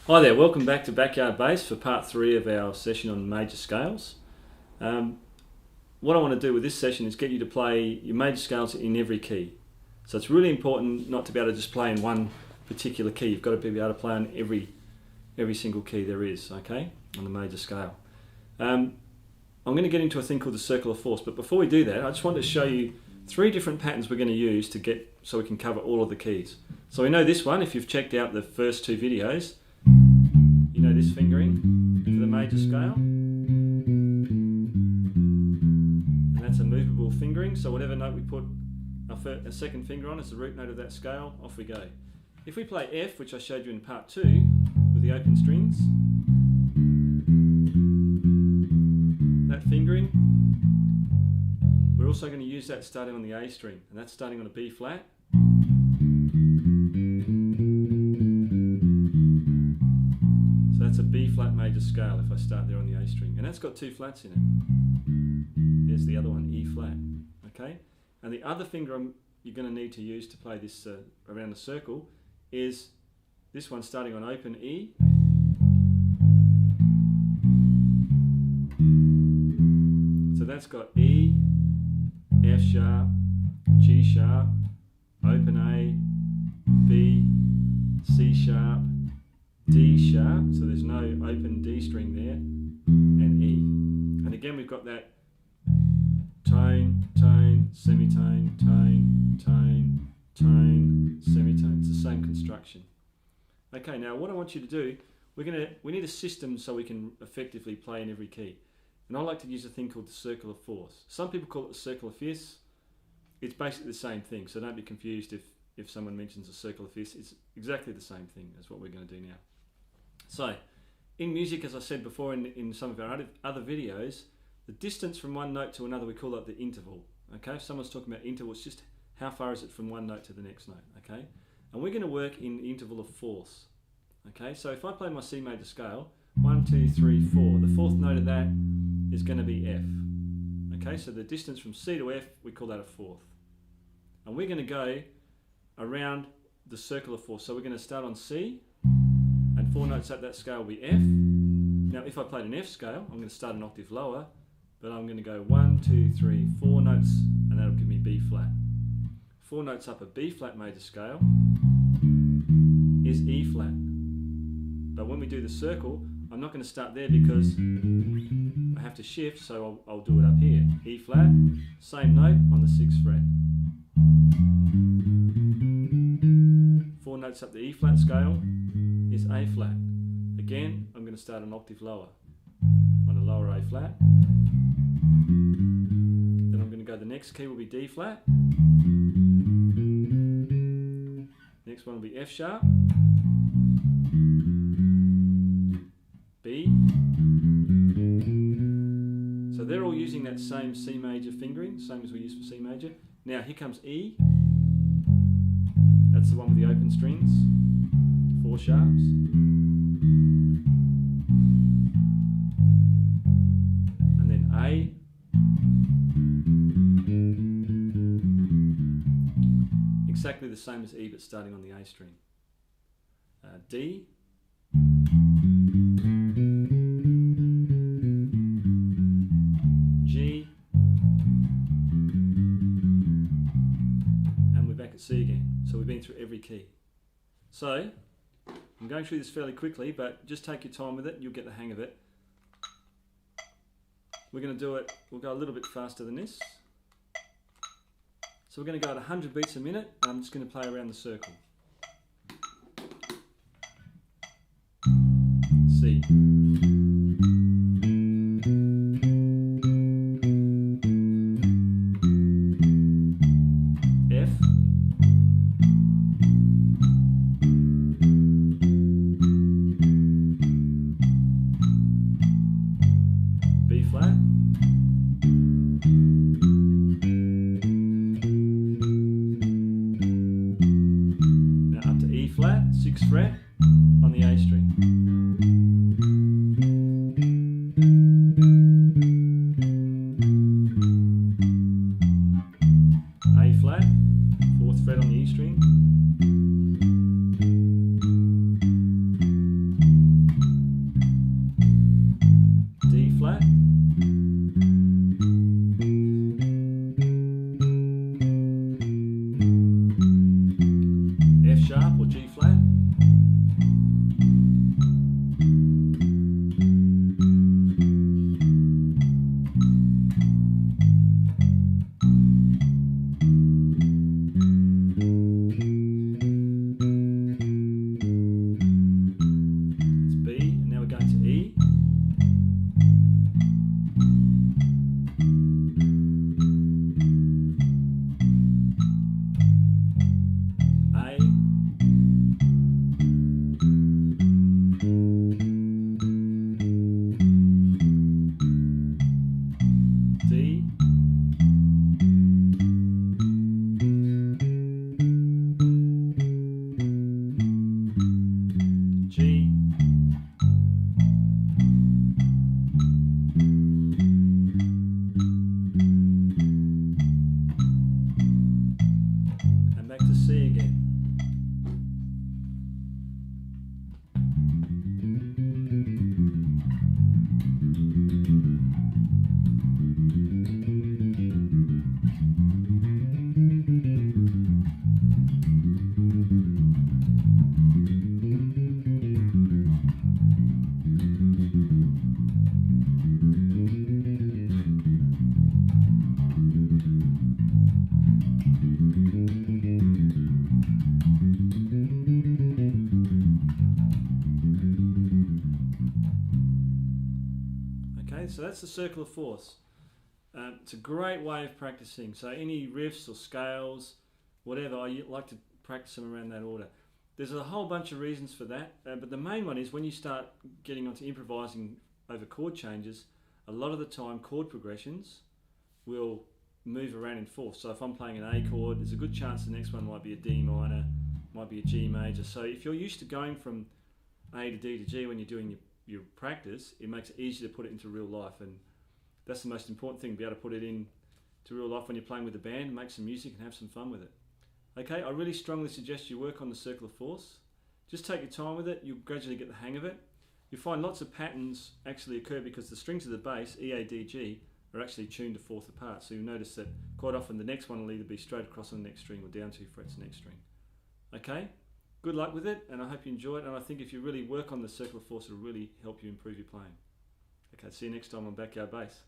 Hi there, welcome back to Backyard Bass for part 3 of our session on major scales. What I want to do with this session is get you to play your major scales in every key. So it's really important not to be able to just play in one particular key. You've got to be able to play on every single key there is, okay, on the major scale. I'm going to get into a thing called the circle of force, but before we do that, I just wanted to show you 3 different patterns we're going to use so we can cover all of the keys. So we know this one, if you've checked out the first 2 videos, you know this fingering for the major scale, and that's a movable fingering, so whatever note we put a second finger on is the root note of that scale, off we go. If we play F, which I showed you in part 2 with the open strings, that fingering, we're also going to use that starting on the A string, and that's starting on a B flat. That's a B flat major scale if I start there on the A string, and that's got 2 flats in it. There's the other one, E flat. Okay, and the other finger you're going to need to use to play this around the circle is this one starting on open E. So that's got E, F sharp, G sharp, open A, B, C sharp, D sharp, so there's no open D string there, and E. And again we've got that tone, tone, semitone, tone, tone, tone, semitone. It's the same construction. Okay, now what I want you to do, we need a system so we can effectively play in every key. And I like to use a thing called the circle of force. Some people call it the circle of fifths. It's basically the same thing, so don't be confused if someone mentions a circle of fifths. It's exactly the same thing as what we're going to do now. So, in music, as I said before in some of our other videos, the distance from one note to another, we call that the interval. Okay, if someone's talking about interval, it's just how far is it from one note to the next note. Okay, and we're going to work in the interval of fourths. Okay, so if I play my C major scale, 1, 2, 3, 4, the 4th note of that is going to be F. Okay, so the distance from C to F, we call that a 4th. And we're going to go around the circle of fourths. So we're going to start on C, and 4 notes up that scale will be F. Now if I played an F scale, I'm going to start an octave lower, but I'm going to go 1, 2, 3, 4 notes, and that'll give me B flat. 4 notes up a B flat major scale is E flat. But when we do the circle, I'm not going to start there because I have to shift, so I'll do it up here. E flat, same note on the 6th fret. 4 notes up the E flat scale is A flat. Again, I'm going to start an octave lower on a lower A flat. Then I'm going to go, the next key will be D flat. Next one will be F sharp, B. So they're all using that same C major fingering, same as we use for C major. Now here comes E. That's the one with the open strings, 4 sharps. And then A. Exactly the same as E, but starting on the A string. D. G. And we're back at C again. So we've been through every key. So, I'm going through this fairly quickly, but just take your time with it, you'll get the hang of it. We're going to do it, we'll go a little bit faster than this. So we're going to go at 100 beats a minute, and I'm just going to play around the circle. C. F. B flat. Now up to E flat, 6th fret on the A string. fret on the E string. flat. It's B, and now we're going to E. A. D. G. And back to C again. Okay, so that's the circle of fourths. It's a great way of practicing. So any riffs or scales, whatever, I like to practice them around that order. There's a whole bunch of reasons for that, but the main one is when you start getting onto improvising over chord changes, a lot of the time chord progressions will move around in fourths. So if I'm playing an A chord, there's a good chance the next one might be a D minor, might be a G major. So if you're used to going from A to D to G when you're doing your practice, it makes it easier to put it into real life, and that's the most important thing, be able to put it in to real life when you're playing with a band, make some music and have some fun with it. Okay, I really strongly suggest you work on the circle of fourths. Just take your time with it, you'll gradually get the hang of it. You'll find lots of patterns actually occur because the strings of the bass, E, A, D, G, are actually tuned a fourth apart. So you'll notice that quite often the next one will either be straight across on the next string or down 2 frets next string. Okay? Good luck with it, and I hope you enjoy it, and I think if you really work on the circle of fourths, it'll really help you improve your playing. Okay, see you next time on Backyard Bass.